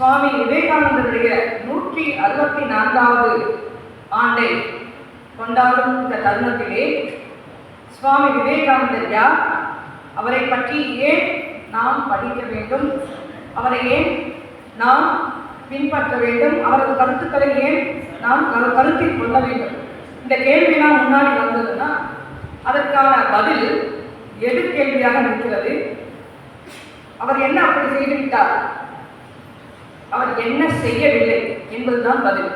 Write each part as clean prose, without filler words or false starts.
சுவாமி விவேகானந்தருடைய 164வது ஆண்டை கொண்டாடும் இந்த தருணத்திலே சுவாமி விவேகானந்தர் யார், அவரை பற்றி ஏன் நாம் படிக்க வேண்டும், அவரை ஏன் நாம் பின்பற்ற வேண்டும், அவரது கருத்துக்களை ஏன் நாம் கருத்தில் கொள்ள வேண்டும், இந்த கேள்வியெல்லாம் முன்னாடி வந்ததுன்னா அதற்கான பதில் எது கேள்வியாக இருக்கிறது. அவர் என்ன அப்படி செய்துவிட்டார், அவர் என்ன செய்யவில்லை என்பதுதான் பதில்.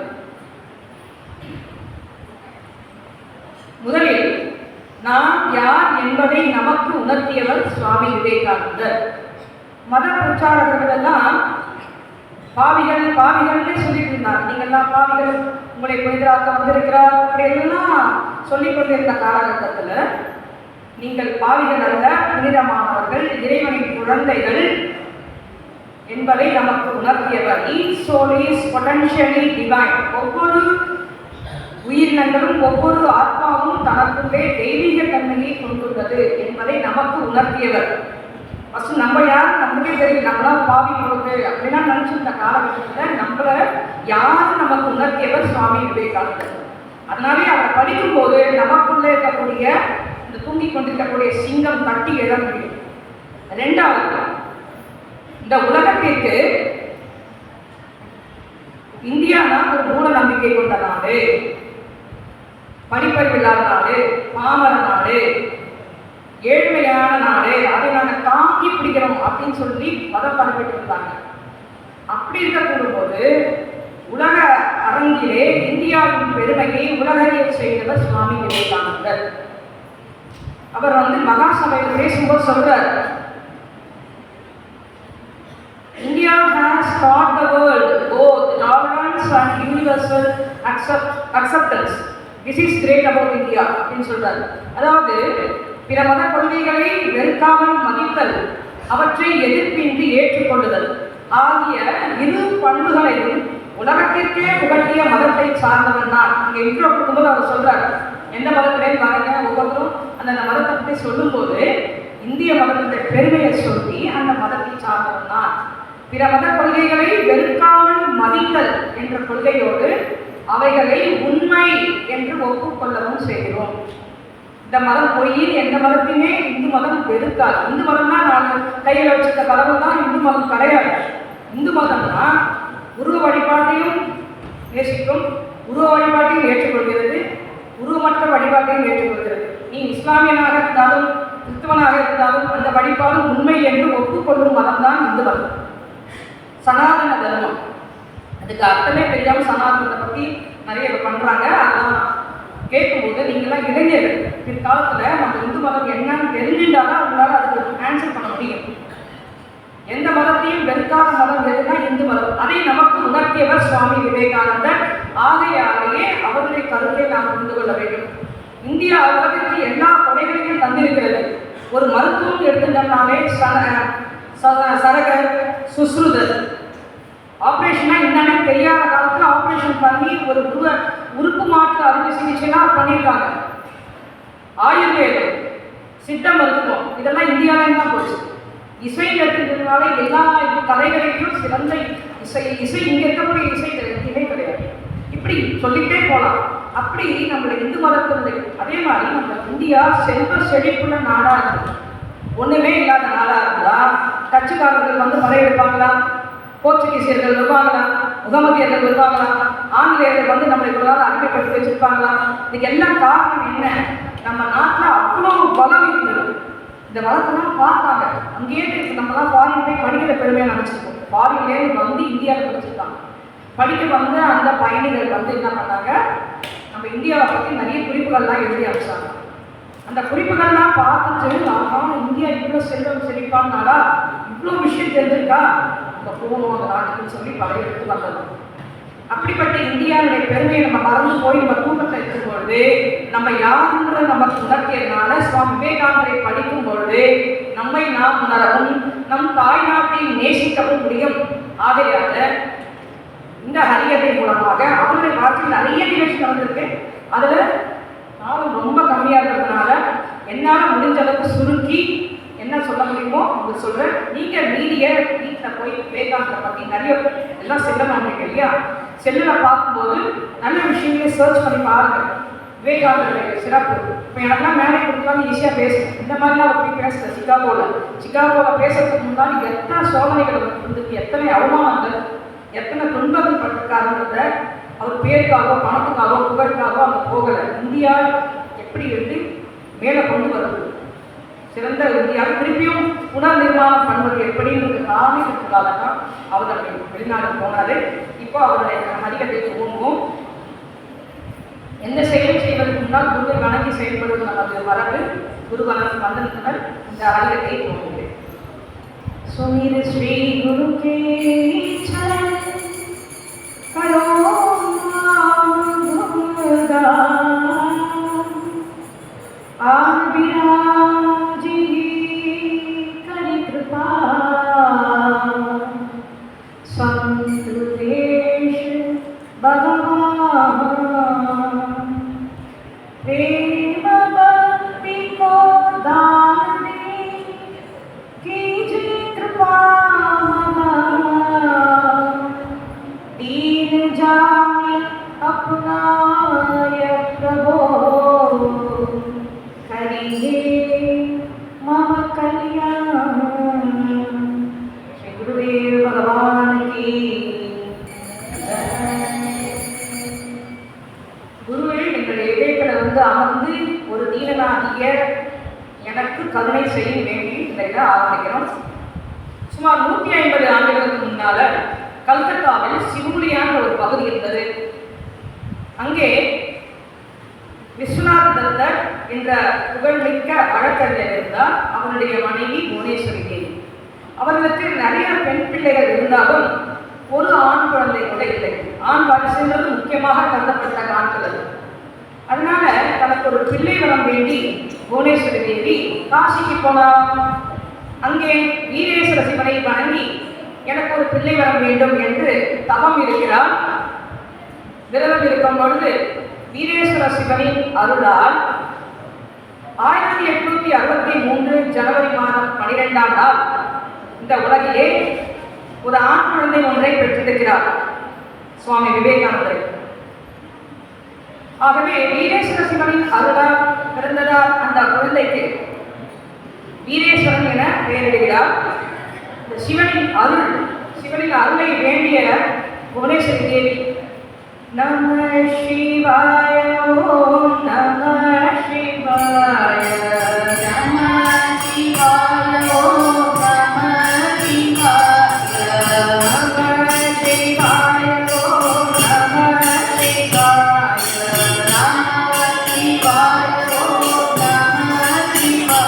முதலில் நாம் யார் என்பதை நமக்கு உணர்த்தியவர் சுவாமி விவேகானந்தர். மத பிரச்சாரர்கள் எல்லாம் பாவிகள் பாவிகள்னே சொல்லிட்டு இருந்தார். நீங்கள்லாம் பாவிகள், உங்களை புனிதராக்க வந்திருக்கிறார் அப்படியெல்லாம் சொல்லிக் கொண்டிருந்த காலகட்டத்தில் நீங்கள் பாவிகள் அல்ல, புனிதமானவர்கள், இறைவனின் குழந்தைகள் என்பதை நமக்கு உணர்த்தியவர். Each soul is potentially divine. ஒவ்வொரு உயிரினங்களும் ஒவ்வொரு ஆத்மாவும் தனக்குள்ளே தெய்வீக தன்மையை கொண்டுள்ளது என்பதை நமக்கு உணர்த்தியவர். ஃபஸ்ட்டு நம்ம யார் நமக்கே தெரியும், நம்மளாம் பாவி கொடுக்கு அப்படின்னா நினச்சிருந்த காலகட்டத்தில் நம்மளை யாரும் நமக்கு உணர்த்தியவர் சுவாமி விவேகானந்தர். அதனாலே அவரை படிக்கும்போது நமக்குள்ளே இருக்கக்கூடிய இந்த தூங்கி கொண்டிருக்கக்கூடிய சிங்கம் தட்டி எழ முடியும். ரெண்டாவது, இந்த உலகத்திற்கு இந்தியானா ஒரு மூட நம்பிக்கை கொண்ட நாடு, படிப்பறிவு இல்லாத நாடு, பாமர நாடு, ஏழ்மையான நாடு, அதை நாங்கள் தாங்கி பிடிக்கிறோம் அப்படின்னு சொல்லி மதம் பரப்பிட்டு இருந்தாங்க. அப்படி இருக்கக்கூடும் போது உலக அரங்கிலே இந்தியாவின் பெருமையை உலகையே செய்தவர் சுவாமி விவேகானந்தர். அவர் மகாசபையில் பேசும்போது சொல்றார், India has taught the world both tolerance and universal acceptance. This is great about India அப்படின்னு சொல்றாரு. அதாவது பிற மத கொள்கைகளை வெறுக்காமல் மதித்தல், அவற்றை எதிர்ப்பின்றி ஏற்றுக்கொள்ளுதல் ஆகிய இரு பண்புகளையும் உலகத்திற்கே புகட்டிய மதத்தை சார்ந்தவன் தான். இங்கே இன்ட்ரோ கொடுக்கும்போது அவர் சொல்றாரு, எந்த மதத்திலேயும் வரங்க, ஒவ்வொருத்தரும் அந்த மதத்தை பற்றி சொல்லும்போது இந்திய மதத்தினுடைய பெருமையை சொல்லி அந்த மதத்தை சார்ந்தவன் தான். பிற மத கொள்கைகளை வெறுக்காமல் மதித்தல் என்ற கொள்கையோடு அவைகளை உண்மை என்று ஒப்புக்கொள்ளவும் செய்கிறோம். இந்த மதம் பொய்யின் எந்த மதத்தையுமே இந்து மதம் வெறுக்காது. இந்து மதம்னா நான் கையில் வச்சிருக்க கடவுள் தான் இந்து மதம் கிடையாது. இந்து மதம்னா உருவ வழிபாட்டையும் நேசிக்கும், உருவ வழிபாட்டையும் ஏற்றுக்கொள்கிறது, உருவமற்ற வழிபாட்டையும் ஏற்றுக்கொள்கிறது. நீ இஸ்லாமியனாக இருந்தாலும் கிறிஸ்தவனாக இருந்தாலும் அந்த வழிபாடு உண்மை என்று ஒப்புக்கொள்ளும் மதம் தான் இந்து மதம், சனாதன தர்மம். அதுக்கு அர்த்தமே தெரியாமல் சனாதனத்தை பற்றி நிறைய பண்ணுறாங்க. அதெல்லாம் கேட்கும்போது நீங்களாம் இளைஞர்கள், பிற்காலத்தில் நம்ம இந்து மதம் என்னன்னு தெரிஞ்சுட்டாலும் அவங்களால அதுக்கு ஆன்சர் பண்ண முடியும். எந்த மதத்தையும் வெறுக்காத மதம் எதுனா இந்து மதம். அதை நமக்கு உணர்த்தியவர் சுவாமி விவேகானந்தர். ஆகையாலேயே அவருடைய கருத்தை நாம் புரிந்து கொள்ள வேண்டும். இந்தியா உலகிற்கு எல்லா கொடைகளையும் தந்திருக்கிறது. ஒரு மருத்துவம் எடுத்துட்டோம்னாலே சரகர் சுஸ்ருதர் ஆப்ரேஷனா என்னன்னு தெரியாத காலத்தில் ஆப்ரேஷன் பண்ணி ஒரு உறுப்பு மாற்று அறுவை சிகிச்சைலாம் பண்ணியிருக்காங்க. ஆயுர்வேதம், சித்த மருத்துவம் இதெல்லாம் இந்தியாவில தான் போச்சு. இசை எடுத்துக்கிறதுனால எல்லா கலைகளையும் சிறந்த இசை இங்கே இருக்கக்கூடிய இசை கிடையாது. இப்படி சொல்லிக்கிட்டே போகலாம். அப்படி நம்மளுடைய இந்து மதத்தினுடைய அதே மாதிரி நம்ம இந்தியா செல்வ செழிப்புள்ள நாடாக இருக்குது. ஒன்றுமே இல்லாத நாடாக இருந்தால் கட்சிக்காரர்கள் படையெடுப்பாங்களா, போர்ச்சுகீசியர்கள் வருவாங்களா, முகமதியர்கள் வருவாங்களா, ஆங்கிலேயர்கள் நம்மளை இவ்வளவு அடிமைப்படுத்தி வச்சிருப்பாங்களா? இதுக்கு எல்லாம் காரணம் என்ன? நம்ம நாட்டில் அவ்வளோ வளம் இருந்தது. இந்த வளத்தெல்லாம் பார்த்தாங்க. அங்கேயே நம்மலாம் ஃபாரின் போய் படிக்கிற பெருமையாக நினச்சிருக்கோம். ஃபாரின்லேருந்து வந்து இந்தியாவில் படிச்சிருக்காங்க. படிக்க வந்து அந்த பயணிகள் வந்து என்ன பண்ணாங்க, நம்ம இந்தியாவை பற்றி நிறைய குறிப்புகள்லாம் எழுதி அனுப்பிச்சாங்க. அந்த குறிப்புகள்லாம் பார்த்துட்டு ஆஹா இந்தியா இவ்வளோ செல்வம் செழிப்பான்னாலா, இவ்வளோ விஷயம் தெரிஞ்சிருக்கா, நம்ம போகணும் அந்த நாட்டுக்குன்னு சொல்லி படையெடுத்து வந்தது. அப்படிப்பட்ட இந்தியாவுடைய பெருமையை நம்ம மறந்து போய் நம்ம தூக்கத்தை இருக்கும் பொழுது, நம்ம யாருன்ற நமக்கு உணர்த்தியதுனால சுவாமி விவேகானந்தரை படிக்கும் பொழுது நம்மை நாம் உணரவும் நம் தாய் நாட்டை நேசிக்கவும் முடியும். ஆகையால இந்த ஹரிகதை மூலமாக அவருடைய வாழ்க்கையில் நிறைய நிகழ்ச்சி நடந்திருக்கு. அதில் நானும் ரொம்ப கம்மியாக இருக்கிறதுனால என்னால் முடிஞ்ச அளவுக்கு சுருக்கி என்ன சொல்ல முடியுமோ உங்களுக்கு சொல்கிறேன். நீங்கள் மீதியை வீட்டில் போய் விவேகானந்தரை பற்றி நிறைய எல்லாம் செல்லலாம் இல்லையா, செல்லில் பார்க்கும்போது நல்ல விஷயங்களை சர்ச் பண்ணி பாருங்கள். விவேகானந்தருடைய சிறப்பு இப்போ எனக்குலாம் மேலே கொடுத்தாலும் ஈஸியாக பேசணும். இந்த மாதிரிலாம் அவர் போய் பேசல. சிகாகோவில் பேசுறதுக்கு முன்னாடி எத்தனை சோதனைகள் இருந்துச்சு, எத்தனை அவமானங்கள், எத்தனை துன்பங்கள் பட்டிருக்காருன்றத அவர் பேருக்காகவோ பணத்துக்காகவோ புகழுக்காகவோ அவங்க போகலை. இந்தியா எப்படி இருந்து மேலே கொண்டு வருது, சிறந்த இந்தியாவை திருப்பியும் புனர் நிர்மாணம் பண்ணுவது எப்படின்றது காரணத்துக்காக தான் அவர் அப்படி வெளிநாடு போனார். இப்போ அவருடைய ஹரிகதை துவங்குவோம். எந்த செயலும் செய்வதற்கு முன்னால் குருவை வணங்கி செயல்படுவது நமது மரபு. குருவனன் வந்தனர் இந்த ஹரிகதையை துவங்குகிறேன். சுமிர் ஸ்ரீ குரு கே சரண் கரோ அமர்ந்து ஒரு தீனனாகிய எனக்கு கருணை செய்ய வேண்டி இந்த இதை ஆரம்பிக்கிறோம். சுமார் 150 ஆண்டுகளுக்கு முன்னால கல்கத்தாவில் சிவுலியான ஒரு பகுதி இருந்தது. அங்கே விஸ்வநாத தத்தர் என்ற புகழ்மிக்க வழக்கறிஞர் இருந்தார். அவருடைய மனைவி புவனேஸ்வரி தேவி. அவர்களுக்கு நிறைய பெண் பிள்ளைகள் இருந்தாலும் ஒரு ஆண் குழந்தை கூட இல்லை. ஆண் வாரிசுன்றது முக்கியமாக கருதப்பட்ட நாட்கள். அதனால தனக்கு ஒரு பிள்ளை வரம் வேண்டி புவனேஸ்வரி தேவி காசிக்கு போனார். அங்கே வீரேஸ்வர சிவனை வணங்கி எனக்கு ஒரு பிள்ளை வரம் வேண்டும் என்று தவம் இருக்கிறார். விரதம் இருக்கும் பொழுது வீரேஸ்வர சிவனின் அருளால் 1863 ஜனவரி மாதம் 12ஆம் நாள் இந்த உலகிலே ஒரு ஆண் குழந்தை ஒன்றை பெற்றிருக்கிறார் சுவாமி விவேகானந்தர். ஆகவே வீரேஸ்வர சிவனின் அருளால் பிறந்ததால் அந்த குழந்தைக்கு வீரேஸ்வரன் என பெயரிடுகிறார். இந்த சிவனின் அருளை வேண்டிய புவனேஸ்வரி தேவி நம சிவாய ஓம் நம சிவாய நம சிவாய ஓம் நம சிவாய நம சிவாய ஓம் நம சிவாய நம சிவாய ஓம் நம சிவாய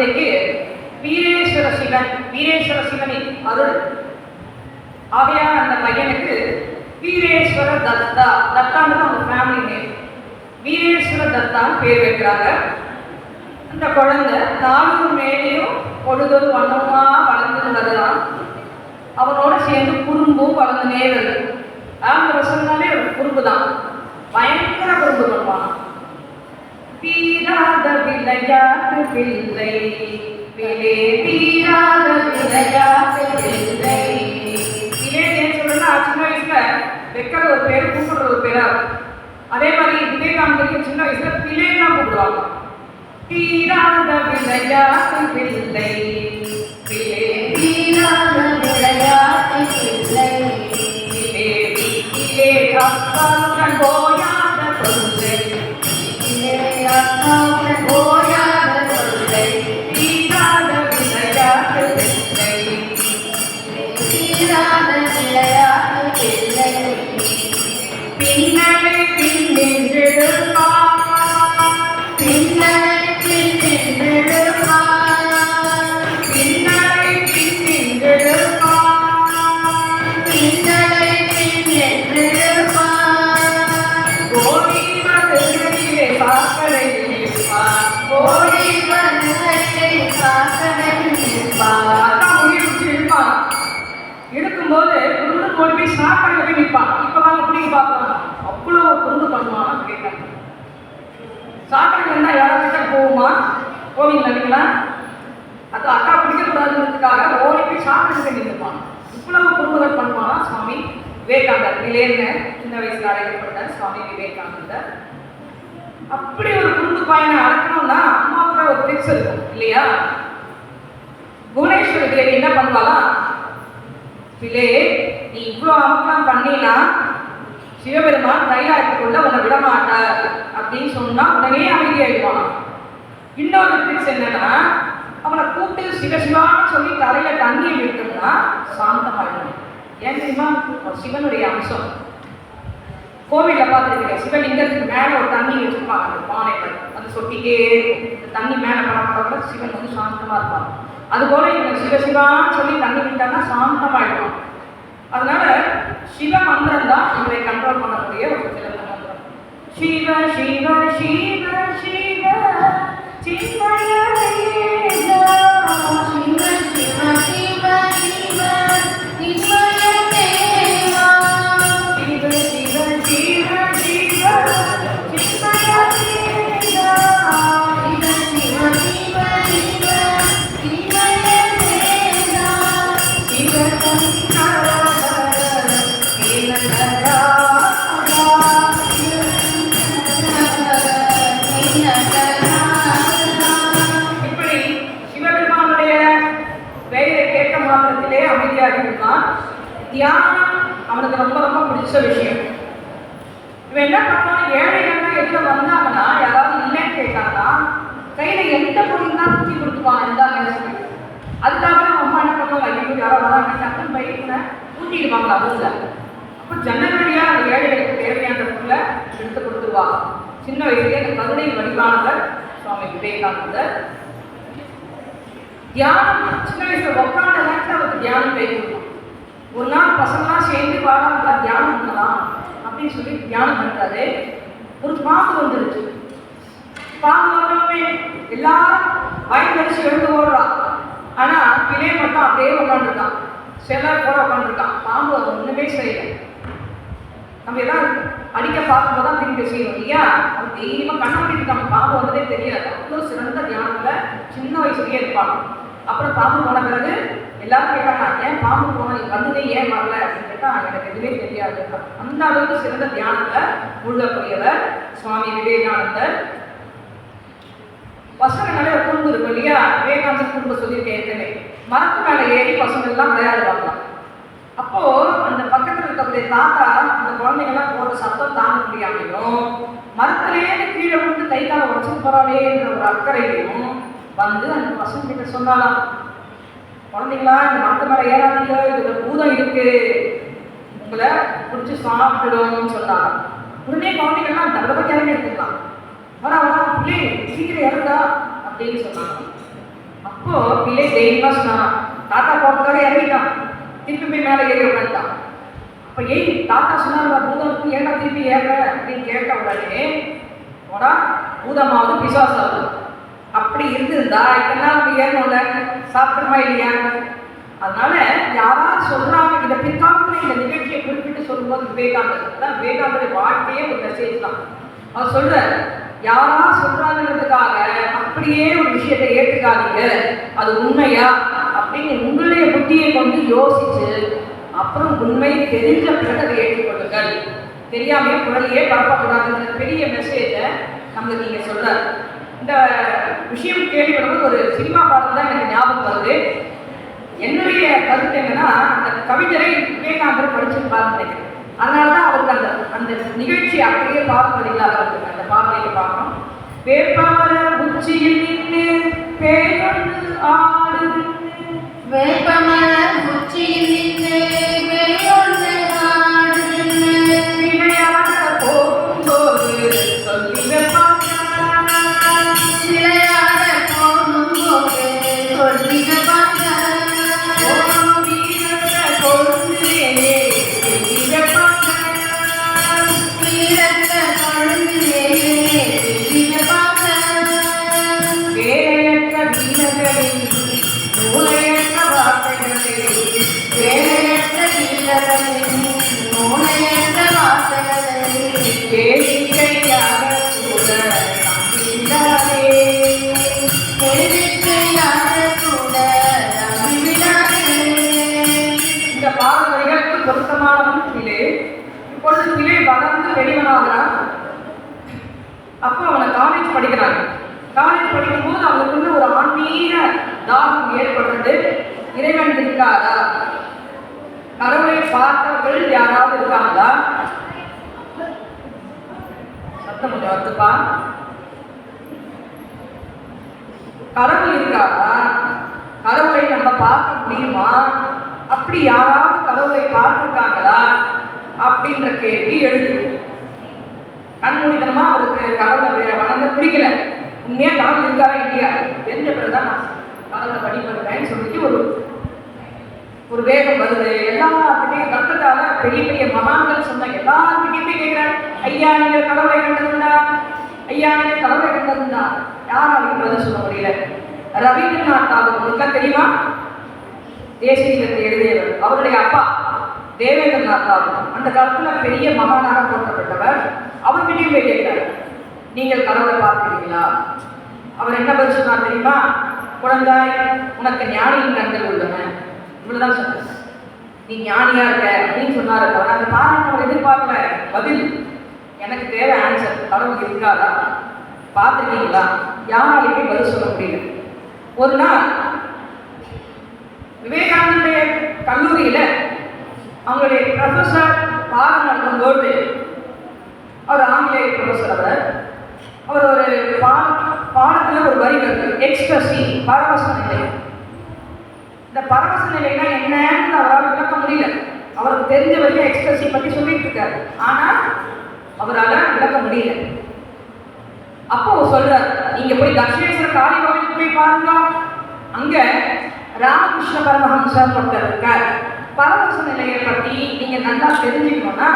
குழந்தைக்கு வீரேஸ்வர சிவனின் அருள். ஆகையால் அந்த பையனுக்கு வீரேஸ்வர தத்தா, தத்தான்னு அவங்க ஃபேமிலி நேம், வீரேஸ்வர தத்தான் பேர் வைக்கிறாங்க. அந்த குழந்தை 4 மேலேயும் பொழுதொரு வண்ணமா வளர்ந்துருந்ததுதான். அவனோட சேர்ந்து குறும்பும் வளர்ந்துனே வருது. அந்த வருஷம்னாலே குறும்பு தான், பயங்கர குறும்பு பண்ணுவான். தீராத விளையாட்டு பிள்ளை, தீராத விளையாட்டு பிள்ளை. ஏன் சொல்றேன்னா, சின்ன வயசுல வைக்கிற ஒரு பேர், கூப்பிடுற ஒரு பேரா. அதே மாதிரி விவேகானந்தருக்கு சின்ன வயசுல பிள்ளைன்னா கூப்பிடுவாங்க. தீராத விளையாட்டு பிள்ளை, தீராத விளையாட்டு பிள்ளை, அப்பாவுடன் போயாத கொள்ளை, அப்பாவுடன் போயாத கொள்ளை, தீராத விளையாட்டு பிள்ளை, தீராத விளையாட்டு பிள்ளை. பின்னலை பின்னின்றெழுப்பான், பின்னலை பின்னின்றெழுப்பான், பின்னலை பின்னின்றெழுப்பான், பின்னலை பின்னின்றெழுப்பான். கோடி மதுரையிலே சாக்கடை நிற்பான், கோடி மதுரையிலே சாக்கடை நிற்பான். இருப்பான், எடுக்கும்போது குருண்டு போய் போய் சாக்கடையில் போய் நிற்பான். இப்போ வாங்க பிடிக்க பார்க்கலாம், அவ்வளோ குருண்டு பண்ணுவான் கேட்கலாம். சாக்கடையில் இருந்தால் யாராவது போகுமா? போவீங்களா இல்லைங்களா? அது அக்கா பிடிக்கக்கூடாதுன்றதுக்காக ஓடி போய் சாக்கடையில் நின்றுப்பான். இவ்வளவு குறும்புகள் பண்ணுவானா சுவாமி விவேகானந்தர். நிலையன்னு சின்ன வயசுல அழைக்கப்பட்டார் சுவாமி விவேகானந்தர். அப்படி ஒரு குறும்பு பையனை அடக்கணும்னா அம்மாவுக்கு ஒரு டிப்ஸ் இருக்கும் இல்லையா? புவனேஸ்வரி தேவி என்ன பண்ணுவாளா, பிள்ளை நீ இவ்வளோ அமக்கெல்லாம் பண்ணினா சிவபெருமான் கைலாயத்துக்குள்ள உன்னை விடமாட்டார் அப்படின்னு சொன்னா உடனே அமைதியாயிடுவான். இன்னொரு டிப்ஸ் என்னன்னா, அவனை கூப்பிட்டு சிவசிவான்னு சொல்லி தலையில தண்ணியை விட்டோம்னா சாந்தமாயிடும். ஏன் தெரியுமா? சிவனுடைய அம்சம். கோவில்ல பார்த்துருக்கீங்க, சிவலிங்கத்துக்கு மேல ஒரு தண்ணி வச்சிருப்பாங்க, அந்த பானைகள் அது சொட்டிக்கே இருக்கும். தண்ணி மேல படப்பட சிவன் வந்து சாந்தமா இருப்பான். அதுபோல இவங்க சிவசிவான்னு சொல்லி தண்ணி விட்டாங்கன்னா சாந்தமாயிடும். அதனால சிவ மந்திரம் தான் இவரை கண்ட்ரோல் பண்ணக்கூடிய ஒரு சிறந்த மந்திரம். சிவ சிவ சிவ சிவ சிவய சிவ சிவ சிவ சிவ சிவய தேவா, சிவ சிவ சிவ சிவ சிவய தேவா, சிவ சிவ சிவ சிவ சிவய தேவா, சிவ இப்படி சிவபெருமானுடைய பெயரை கேட்க மாத்திரத்திலே அமைதியாக இருந்தான். தியானம் அவனுக்கு ரொம்ப ரொம்ப பிடிச்ச விஷயம். இவன் என்ன பண்ணான், ஏழைகள்லாம் எதுல வந்தாங்கன்னா யாராவது இல்லைன்னு கேட்டாங்கன்னா கையில எந்த பொருள் தான் தூக்கி கொடுத்துவான் இருந்தாங்க. அதுக்காக அம்மா என்ன பண்ணுவாங்க, ஐயோ யாரோ வராங்க டக்குன்னு பையனை ஊட்டிடுவாங்களா அதுல. அப்போ ஜன்னல் வழியா அந்த ஏழைகளுக்கு தேவையான பொருளை எடுத்து கொடுத்துருவாங்க. சின்ன வயசுலேயே அந்த கருணை வடிவானவர் சுவாமி விவேகானந்தர். தியானம் சின்ன வயசுல உட்காந்த நேரத்தில் அவருக்கு தியானம் கை கொடுக்கும். ஒரு நாள் பசங்களாம் சேர்ந்து வாராங்களா தியானம் பண்ணலாம் அப்படின்னு சொல்லி தியானம் பண்ணுறாரு. ஒரு பாம்பு வந்துருச்சு. பாம்பு வந்தோடனே எல்லாரும் பயன்படுத்தி எழுந்து ஓடுறான். ஆனா கிளே மட்டும் அப்படியே உட்காந்துருக்கான், சிலர் கூட உட்காந்துருக்கான். பாம்பு அது ஒண்ணுமே செய்யலை. நம்ம எல்லாம் அடிக்க பார்க்கும்போது தான் திரும்பி செய்யணும் இல்லையா? அவன் தைரியமா கண்ணாடிக்காம பாம்பு வந்ததே தெரியாது. அவ்வளோ சிறந்த தியானத்துல சின்ன வயசுலயே இருப்பாங்க. அப்புறம் பாம்பு போன பிறகு எல்லாரும் கேட்டாங்க, ஏன் பாம்பு போன நீ வந்ததே ஏன் வரல அப்படின்னு கேட்டா எனக்கு எதுவுமே தெரியாது. அந்த அளவுக்கு சிறந்த தியானத்துல மூழ்கக்கூடியவர் சுவாமி விவேகானந்தர். பசங்க மேலே ஒரு குறும்பு இருக்கும் இல்லையா? விவேகானந்தர் குறும்பு சொல்லியிருக்கேன் ஏற்கனவே. மரத்து மேலே ஏறி பசங்க எல்லாம் விளையாடுவாங்க. அப்போ அந்த பக்கத்தில் இருக்கக்கூடிய தாத்தா அந்த குழந்தைங்கள்லாம் போடுற சத்தம் தாங்க முடியாமையும் மரத்திலேயே கீழே விட்டு கை காலை உடச்சுட்டு போறாளேன்ற ஒரு அக்கறையிலையும் வந்து அந்த பசங்க கிட்ட சொன்னாலாம், குழந்தைங்களா இந்த மரத்து மேலே ஏறாதீங்க, இதுல பூதம் இருக்கு, உங்களை பிடிச்சி சாப்பிடும்னு சொன்னாங்க. உடனே குழந்தைங்கள்லாம் தடவை இறங்கி எடுத்துக்கலாம். வரா வரா பிள்ளை சீக்கிரம் இறந்தா அப்படின்னு சொன்னாங்க. அப்போ பிள்ளை தைரியமா சொன்னான், தாத்தா போறதுக்காக இறங்கிட்டான், திருப்பி போய் மேலே ஏறி உட்காந்துட்டான். அப்போ ஏய் தாத்தா சொன்னாங்க பூதம் ஏன்டா திருப்பி ஏற அப்படின்னு கேட்ட உடனே போடா பூதமாவது பிசாசாவது அப்படி இருந்திருந்தா இதெல்லாம் நம்ம ஏறணும்ல, சாப்பிடுமா இல்லையா? அதனால யாராவது சொல்றாங்க, இந்த பிற்காலத்தில் இந்த நிகழ்ச்சியை குறிப்பிட்டு சொல்லும்போது விவேகானந்தர் வாழ்க்கையே ஒரு மெசேஜ் தான். அவர் சொல்ற யாரா சொல்றாங்கிறதுக்காக அப்படியே ஒரு விஷயத்தை ஏற்றுக்காதீங்க, அது உண்மையா அப்படின்னு உங்களுடைய புத்தியை கொண்டு யோசிச்சு அப்புறம் உண்மை தெரிஞ்ச பிறகு அதை ஏற்றுக்கொள்ளுங்கள். தெரியாமையே குரலையே பரப்பக்கூடாதுங்கிற பெரிய மெசேஜை நம்மளுக்கு நீங்க சொல்ற. இந்த விஷயம் கேள்விப்படும்போது ஒரு சினிமா பாடம் தான் எனக்கு ஞாபகம் வருது. என்னுடைய கருத்து என்னன்னா, அந்த கவிஞரை விவேகானந்தர் படிச்சிருப்பாருன்னு நினைக்கிறேன். அதனாலதான் அவருக்கு அந்த அந்த நிகழ்ச்சி அப்படியே பார்ப்பதில்லாத இருக்கு. அந்த பார்வையை பார்க்கணும். வேப்பமர உச்சியில் நின்று பேரொன்று ஆடுது, வேப்பமர உச்சியில் நின்று பேரொன்று ஆடுது, விளையாட போகும்போது சொல்லி வைப்பாங்க, விளையாட போகும்போது சொல்லி வைப்பாங்க, வீரத்தை கொழுந்திலேயே சொல்லி வைப்பாங்க, வீரத்தை கொழுந்திலேயே சொல்லி வைப்பாங்க, வேலையற்ற வீரர்களின் மூளையற்ற வார்த்தைகளை, வேலையற்ற வீரர்களின் மூளையற்ற வார்த்தைகளை வேடிக்கையாக கூட நம்பிடாதே, வேடிக்கையாக கூட நம்பிவிடாதே. இந்த பாடல்களுக்கு பொருத்தமானவன் பிள்ளை. இப்பொழுது பிள்ளை வளர்ந்து பெரியவனாகிறான். அப்போ அவனை காலேஜ் படிக்கிறாங்க. காலேஜ் படிக்கும்போது அவனுக்குள்ள ஒரு ஆன்மீக தாகம் ஏற்படுறது. இறைவன் இருக்காரா, கடவுளை பார்த்தவர்கள் யாராவது இருக்காங்களா, சத்தம் கொஞ்சம் வருதுப்பா, கடவுள் இருக்காரா, கடவுளை நம்ம பார்க்க முடியுமா, அப்படி யாராவது கடவுளை பார்த்துருக்காங்களா அப்படின்ற கேள்வி எழுது. கண்மூடித்தனமா அவருக்கு கடவுளை வளர்ந்த பிடிக்கல. உண்மையா கடவுள் இருக்காரா இல்லையா தெரிஞ்ச பிறகுதான் நான் கடவுளை வழிபடுறேன்னு சொல்லிட்டு ஒரு வேகம் வருது. எல்லாருக்கிட்டையும் கற்றுக்கால பெரிய பெரிய மகான்கள் சொன்ன எல்லாருக்கிட்டையுமே கேட்கிறேன், ஐயா நீங்க கடவுளை கண்டதுண்டா, ஐயா நீங்க கடவுளை கண்டதுண்டா? யாராலையும் பதில் சொல்ல முடியல. ரவீந்திரநாத் தாகூர் உங்களுக்கு தெரியுமா? தேசிய கீதத்தை எழுதியவர். அவருடைய அப்பா தேவேந்திரநாத் தாகூர் அந்த காலத்துல பெரிய மகானாக போற்றப்பட்டவர். அவர்கிட்டையும் போய் கேட்கிறார், நீங்கள் கடவுளை பார்க்கிறீங்களா? அவர் என்ன பதில் சொன்னார் தெரியுமா? குழந்தாய், உனக்கு ஞானியின் கண்கள் உள்ளன, இவ்வளவுதான் சொன்னார். நீ ஞானியா இருக்க அப்படின்னு சொன்னாரு. அவர் அந்த பாராட்டு அவர் எதிர்பார்க்கல. பதில் எனக்கு தேவை ஆன்சர். கடவுள் இருக்காரா, பார்த்துருக்கீங்களா? யாராலையுமே பதில் சொல்ல முடியல. ஒரு நாள் விவேகானந்தருடைய கல்லூரியில அவங்களுடைய ப்ரொஃபஸர் பாடம் நடக்கும்போது, அவர் ஆங்கிலேய ப்ரொஃபஸர், அவர் ஒரு பாடத்துல ஒரு வரி வருது, எக்ஸ்டசி, பரவச நிலை. இந்த பரவச நிலைனா என்னன்னு அவரால் விளக்க முடியல. அவருக்கு தெரிஞ்ச வரைக்கும் எக்ஸ்டசி பற்றி சொல்லிட்டு இருக்காரு, ஆனா அவரால் விளக்க முடியல. அப்போ சொல்றாரு, நீங்க போய் தட்சிணேஸ்வர காளி கோவிலுக்கு போய் பாருங்க, அங்க ராமகிருஷ்ண பரமஹம்சர் ஒருத்தர் இருக்கார். பரவச நிலையை பற்றி நீங்க நல்லா தெரிஞ்சுக்கணும்னா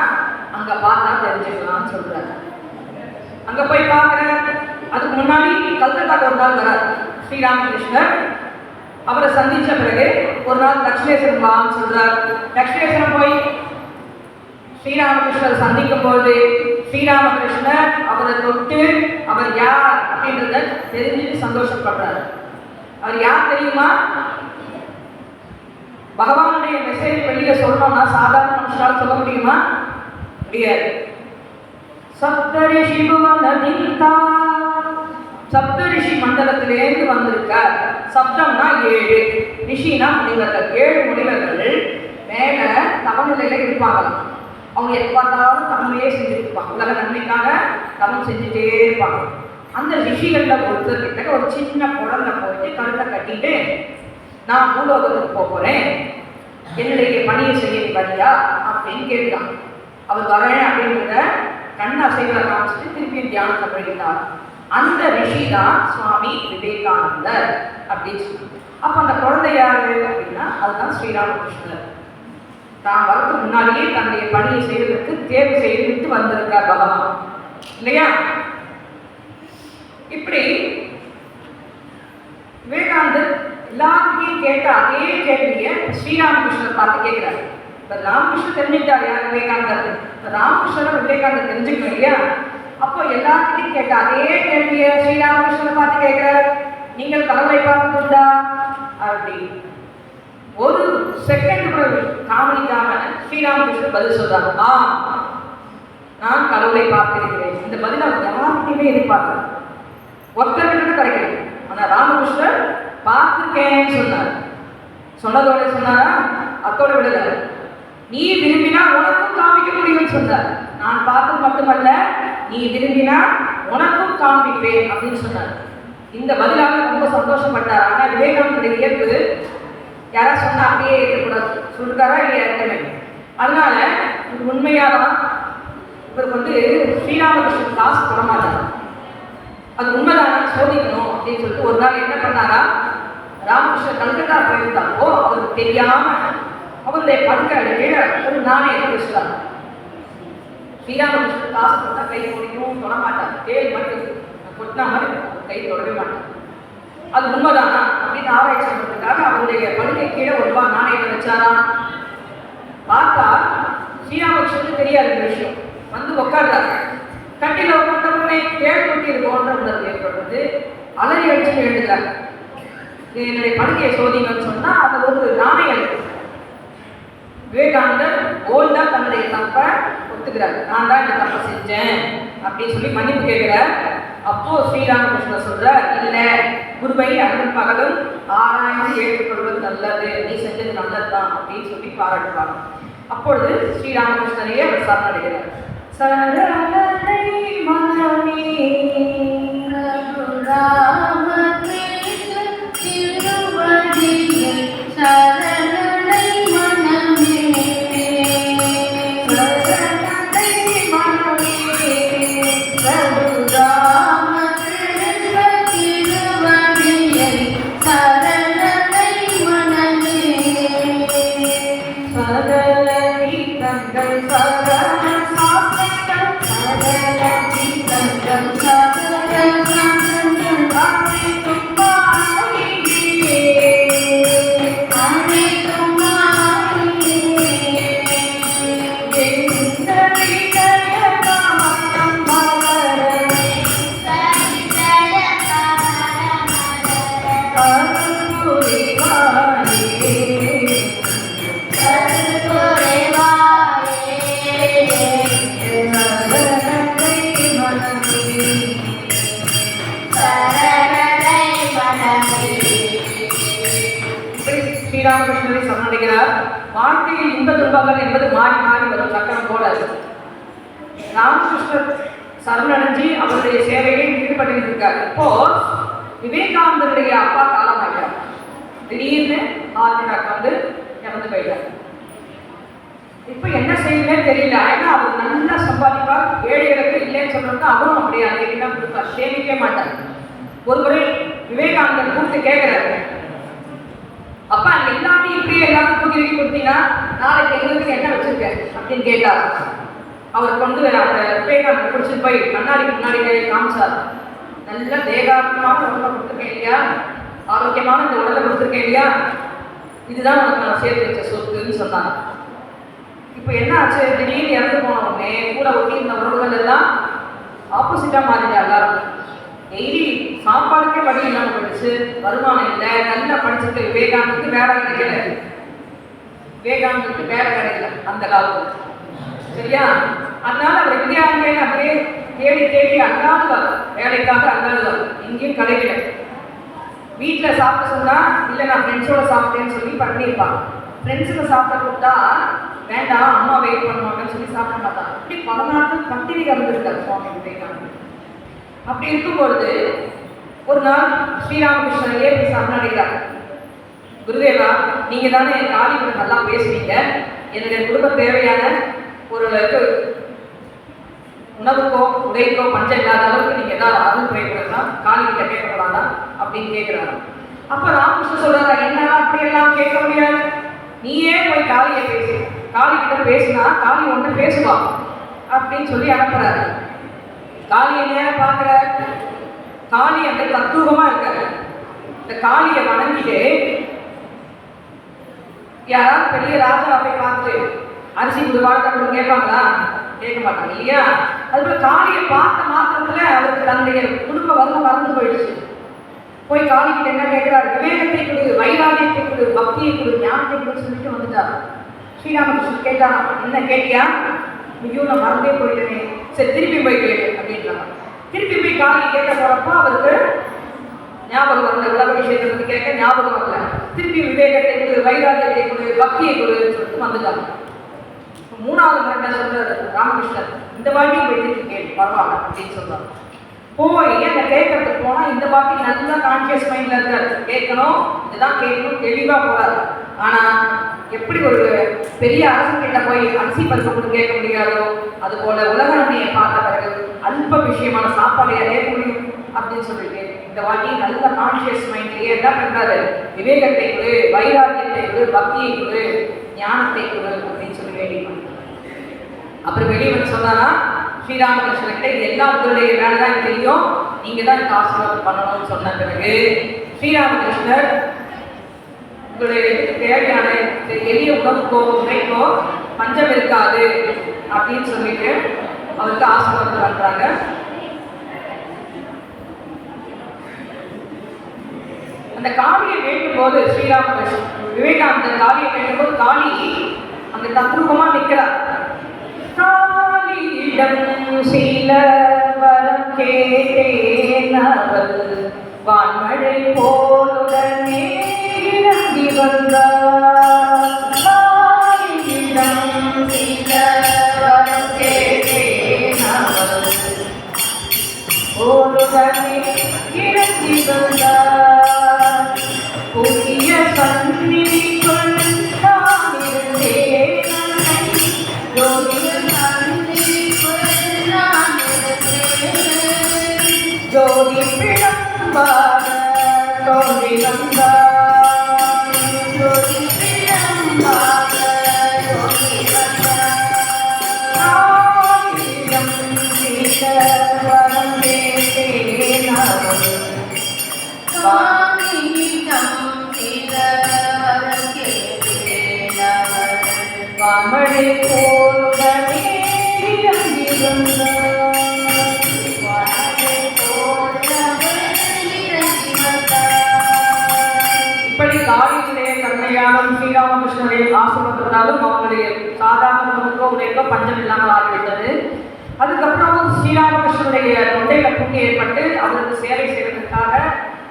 அங்க பார்த்தா தெரிஞ்சுக்கலாம்னு சொல்றாரு. அங்க போய் பார்க்குற, அதுக்கு முன்னாடி கல்கத்தாக்கு ஒரு நாள் வரார் ஸ்ரீராமகிருஷ்ணர். அவரை சந்திச்ச பிறகு ஒரு நாள் தட்சிணேஸ்வரம் வான்னு சொல்றார். தட்சிணேஸ்வரம் போய் ஸ்ரீராமகிருஷ்ணர் சந்திக்கும் போது ஸ்ரீராமகிருஷ்ணர் அவரை தொட்டு அவர் யார் அப்படின்றத தெரிஞ்சுட்டு சந்தோஷப்படுறாரு. அவர் யார் தெரியுமா? பகவானுடைய மெசேஜ் வெளியில சொல்லணும்னா சாதாரண மனுஷனால சொல்ல முடியுமா? முடியாது. சப்தரிஷி புவனதிதா, சப்தரிஷி மண்டலத்திலேருந்து வந்திருக்கார். சப்தம்னா 7, ரிஷினா முனிவர்கள். 7 முனிவர்கள் மேல தவநிலையில இருப்பாங்களாம். அவங்க எப்ப பார்த்தாலும் தம்மையே செஞ்சுட்டு இருப்பாங்க. உலக நன்மைக்காக தவம் செஞ்சுட்டே இருப்பாங்க. அந்த ரிஷிகள்ல ஒருத்தர்கிட்ட ஒரு சின்ன குழந்தை போயிட்டு கழுத்தை கட்டிட்டு, நான் பூலோகத்துக்கு போறேன், என்னுடைய பணியை செய்ய வரியா அப்படின்னு கேட்கிறான். அவர் வரேன் அப்படின்றத கண் அசைவ காமிச்சிட்டு திருப்பி தியானத்தை போயிட்டார். அந்த ரிஷி தான் சுவாமி விவேகானந்தர் அப்படின்னு சொல்லி. அப்போ அந்த குழந்தை யாரு அப்படின்னா அதுதான் ஸ்ரீராமகிருஷ்ணர். தான் வரதுக்கு முன்னாடியே தன்னுடைய பணியை செய்வதற்கு தேர்வு செய்துவிட்டு வந்திருக்கார் பகவான் இல்லையா? இப்படி விவேகானந்தர் எல்லாத்தையும் கேட்ட அதே கேள்வியை ஸ்ரீராமகிருஷ்ணர் பார்த்து கேட்கிறார். இப்போ ராமகிருஷ்ணர் தெரிஞ்சுக்கிட்டார் யார் விவேகானந்தர். இப்போ ராமகிருஷ்ணர் விவேகானந்தர் தெரிஞ்சுக்கணும் இல்லையா? அப்போ எல்லாத்தையும் கேட்ட அதே கேள்வியை ஸ்ரீராமகிருஷ்ணர் பார்த்து கேட்கிறார். நீங்கள் கடவுளை பார்த்ததுண்டா அப்படி ஒரு செகண்ட் கூட காமணிக்காம ஸ்ரீராமகிருஷ்ணர் பதில் சொல்றாங்க, நான் கடவுளை பார்த்திருக்கிறேன். இந்த பதில் அவர் யாருக்குமே எதிர்பார்க்கல, ஒருத்தருக்கு கிடைக்கல. ஆனா ராமகிருஷ்ணர் பார்த்திருக்கேன்னு சொன்னார். சொன்னதோட சொன்னாரா, அத்தோட விடல. நீ விரும்பினா உனக்கும் காமிக்க முடியும்னு சொன்னார். நான் பார்த்தது மட்டுமல்ல, நீ விரும்பினா உனக்கும் காண்பிப்பேன் அப்படின்னு சொன்னார். இந்த பதிலாக ரொம்ப சந்தோஷப்பட்டார். ஆனா விவேகானந்தருடைய இயல்பு யாராவது சொன்னா அப்படியே இருக்கக்கூடாது, சொல்லிருக்காரா இல்லையா இருக்கவே. அதனால இது உண்மையாதான் இவருக்கு வந்து ஸ்ரீராமகிருஷ்ணன் காசு போட மாட்டாங்க. அது உண்மைதானா சோதிக்கணும் அப்படின்னு சொல்லிட்டு ஒரு நாள் என்ன பண்ணாரா, ராமகிருஷ்ணன் கல்கத்தா போயிருந்தாரோ அவருக்கு தெரியாம அவருடைய படுக்கை கீழே ஒரு நாணயத்தை வச்சுட்டாங்க. ஸ்ரீராமகிருஷ்ணன் காசு போட்டா கை முடியும் தொட மாட்டாங்க, கேள்வி மட்டும் கொட்டினா மாதிரி கை தொடவே மாட்டாங்க. அது உண்மைதானா அப்படின்னு ஆராய்ச்சி பண்ணுறதுக்காக அவருடைய படுக்கை கீழே ஒரு ரூபாய் நாணயத்தை வச்சாரா. பார்த்தா ஸ்ரீராமகிருஷ்ணனுக்கு தெரியாது இந்த விஷயம். வந்து உட்கார்றாரு. கட்டில உட்கார்ந்தவுடனே கேள்வி கொட்டி இருக்கோன்ற உணர்வு ஏற்படுறது. அலறி அடிச்சு எழுதுறாரு. என்னுடைய படுக்கையை சோதிங்கன்னு சொன்னா அது ஒரு நாணயம் இருக்கு. விவேகானந்தர் ஓல்டா தன்னுடைய தப்பை ஒத்துக்கிறார். நான் தான் இந்த தப்பை செஞ்சேன் அப்படின்னு சொல்லி மன்னிப்பு கேட்கிறார். அப்போ ஸ்ரீராமகிருஷ்ணர் சொல்ற, இல்ல குருவை அண்ணன் பகலும் ஆராய்ந்து ஏற்றுக்கொள்வது நல்லது, நீ செஞ்சது நல்லதுதான் அப்படின்னு சொல்லி பாராட்டுவாங்க. அப்பொழுது ஸ்ரீராமகிருஷ்ணரையே அவர் சரணடைகிறார். சரணை மனமே ஸ்ரீராமகிருஷ்ணரை சரணடைகிறார். வாழ்க்கையில் இன்ப துன்பங்கள் என்பது மாறி மாறி வரும் சக்கரம் போல. ராமகிருஷ்ணர் சரணடைஞ்சி அவருடைய சேவையில் ஈடுபட்டு இருக்கார். இப்போ விவேகானந்தருடைய அப்பா காலமாயிட்டார். திடீர்னு ஹார்ட் அட்டாக் வந்து இறந்து போயிட்டார். இப்போ என்ன செய்யுமே தெரியல. ஏன்னா அவர் நல்லா சம்பாதிப்பார், ஏழைகளுக்கு இல்லைன்னு சொல்றது அவரும் அப்படியே அன்றைக்கு கொடுப்பார், சேமிக்கவே மாட்டார். ஒரு முறை விவேகானந்தர் கூப்பிட்டு கேட்கிறாரு, அப்பா நீ எல்லாத்தையும் இப்படியே எல்லாத்தையும் தூக்கி கொடுத்தீங்கன்னா நாளைக்கு எங்களுக்கு என்ன வச்சிருக்கேன் அப்படின்னு கேட்டார். அவர் கொண்டு அந்த விவேகானந்தர் பிடிச்சிட்டு போய் கண்ணாடிக்கு முன்னாடி காமிச்சார். நல்ல தேகாத்மான உடலை கொடுத்துருக்கேன் இல்லையா, ஆரோக்கியமான இந்த உடலை கொடுத்துருக்கேன் இல்லையா, இதுதான் உனக்கு நான் சேர்த்து வச்ச சொத்துன்னு சொன்னாங்க. இப்போ என்ன ஆச்சு, திடீர்னு இறந்து போன உடனே கூட ஒட்டி இந்த உறவுகள் எல்லாம் ஆப்போசிட்டாக மாறிட்டா. எல்லாரும் டெய்லி சாப்பாடுக்கே வழி இல்லாமல் போயிடுச்சு, வருமானம் இல்லை. நல்லா படிச்சுட்டு விவேகானந்தருக்கு வேலை கிடைக்கல, விவேகானந்தருக்கு வேலை கிடைக்கல அந்த காலத்தில், சரியா? அதனால அவர் இந்தியாவிலே அப்படியே தேடி தேடி அல்லாதுவார், வேலைக்காக அல்லாதுவார், எங்கேயும் கிடைக்கல. வீட்டில் சாப்பிட சொன்னா இல்லை நான் ஃப்ரெண்ட்ஸோட சாப்பிட்டேன்னு சொல்லி பண்ணியிருப்பாங்க. ஃப்ரெண்ட்ஸுக்கு சாப்பிட கொடுத்தா வேண்டாம் அம்மா வெயிட் பண்ணுவாங்கன்னு சொல்லி சாப்பிட மாட்டாங்க. அப்படி 14 பட்டினி கலந்துருக்காரு சுவாமி விவேகானந்தர். அப்படி இருக்கும்பொழுது ஒரு நாள் ஸ்ரீராமகிருஷ்ணரையே போய் சரணடைகிறார். குருதேவா, நீங்க தானே என் காலிபுரம் நல்லா பேசுவீங்க, என்னுடைய குடும்ப தேவையான ஒரு உணவுக்கோ உடைக்கோ பஞ்சம் இல்லாத அளவுக்கு நீங்கள் ஏதாவது அருள் புரியப்படுறா காளிகிட்ட கேட்கக்கூடாதா அப்படின்னு கேட்குறாரு. அப்போ ராமகிருஷ்ணன் சொல்கிறார், என்ன அப்படியெல்லாம் கேட்க முடியாது, நீயே போய் காளியை பேசு, காளிகிட்ட பேசுனா காளி ஒன்று பேசுவா அப்படின்னு சொல்லி அனுப்புறாரு. காளியை நேரம் பார்க்குற காளி அந்த தத்துவமாக இருக்காரு. இந்த காளியை வணங்கிட்டு யாராவது பெரிய ராஜாவை போய் பார்த்து அரிசி கொடுவாங்க கேட்பாங்களா? கேட்க மாட்டாங்க இல்லையா? அதுபோல காளியை பார்த்த மாத்திரத்துல அவருக்கு தன்னுடைய குடும்ப வறுமை மறந்து போயிடுச்சு. போய் காளிக்கிட்ட என்ன கேட்கிறாரு? விவேகத்தை கொடு, வைராகியத்தை கொடு, பக்தியை கொடு, ஞானத்தை கொடு சொல்லிட்டு வந்துட்டார். ஸ்ரீராமகிருஷ்ணன் கேட்டான், என்ன கேட்டியா? ஐயோ நான் மறந்தே போயிட்டேனே, சரி திருப்பி போய் கேட்டு அப்படின்றாங்க. திருப்பி போய் காளி கேட்க போறப்போ அவருக்கு ஞாபகம் வரல, உலக விஷயத்தை பற்றி கேட்க ஞாபகம் வரல. திருப்பி விவேகத்தை கொடு, வைராகியத்தை கொடு, பக்தியை கொடுன்னு சொல்லிட்டு வந்துட்டாங்க. மூணாவது முறை என்ன சொல்றாரு ராமகிருஷ்ணன், இந்த வாட்டி போய் திருப்பி கேட்டு பரவாயில்ல அப்படின்னு சொல்றாங்க. போய் அந்த கேட்கறதுக்கு போனா இந்த வாட்டி நல்லா கான்சியஸ் மைண்ட்ல இருக்காரு, கேட்கணும் இதுதான் கேட்கணும் தெளிவா போறாரு. ஆனா எப்படி ஒரு பெரிய அரசு போய் அரிசி பருப்பு கொண்டு கேட்க முடியாதோ அது போல உலக நன்மையை பார்த்த பிறகு அல்ப விஷயமான சாப்பாடு கேட்க முடியும் அப்படின்னு சொல்லிட்டு இந்த வாட்டி நல்ல கான்சியஸ் மைண்ட்லயே என்ன பண்றாரு? விவேகத்தை கொடு, வைராகியத்தை கொடு, பக்தியை கொடு, ஞானத்தை கொடு அப்படின்னு சொல்லி வேண்டிப்பாங்க. அப்புறம் வெளியே வந்து சொன்னாரா ஸ்ரீராமகிருஷ்ணன்கிட்ட, இது எல்லாம் உங்களுடைய வேலை தான் தெரியும், நீங்க தான் எனக்கு ஆசீர்வாதம் பண்ணணும்னு சொன்ன பிறகு ஸ்ரீராமகிருஷ்ணர் உங்களுடைய தேவையான எளிய உணவுக்கோ உடைக்கோ பஞ்சம் இருக்காது அப்படின்னு சொல்லிட்டு அவருக்கு ஆசீர்வாதம் பண்றாங்க. அந்த காளியை வேண்டும் போது ஸ்ரீராமகிருஷ்ணன் விவேகானந்தர் காளியை வேண்டும் போது காளி அந்த தத்ரூபமா நிற்கிறார். காளியிடம் சில வரம் கேட்டேனவள் வான்மழை போலுடனே இறங்கி வந்தார். காளியிடம் சில வரம் கேட்டேனவள் போலுடனே இறங்கி வந்தார். புதிய சந்நிதிக்குள் நான் இருந்தேன், ஜோதி பிழம்பாக தோன்றி வந்தார். ஜோதி பிழம்பாக தோன்றி வந்தார். ஆயிரம் சீதவரம் கேட்டேனவள் வாணிடம் சீதவரம் கேட்டேனவள் வாமழை போலுடனே இறங்கி வந்தார். இப்படி காளியுடைய கண்ணையாலும் ஸ்ரீராமகிருஷ்ணனுடைய ஆசீர்வாதத்தாலும் அவங்களுடைய சாதாரண உணவுக்கோ உடைக்கோ பஞ்சம் இல்லாமல் ஆகிவிட்டது. அதுக்கப்புறம் ஸ்ரீராமகிருஷ்ணனுடைய தொண்டையில புண்ணு ஏற்பட்டு அவருக்கு சேவை செய்வதற்காக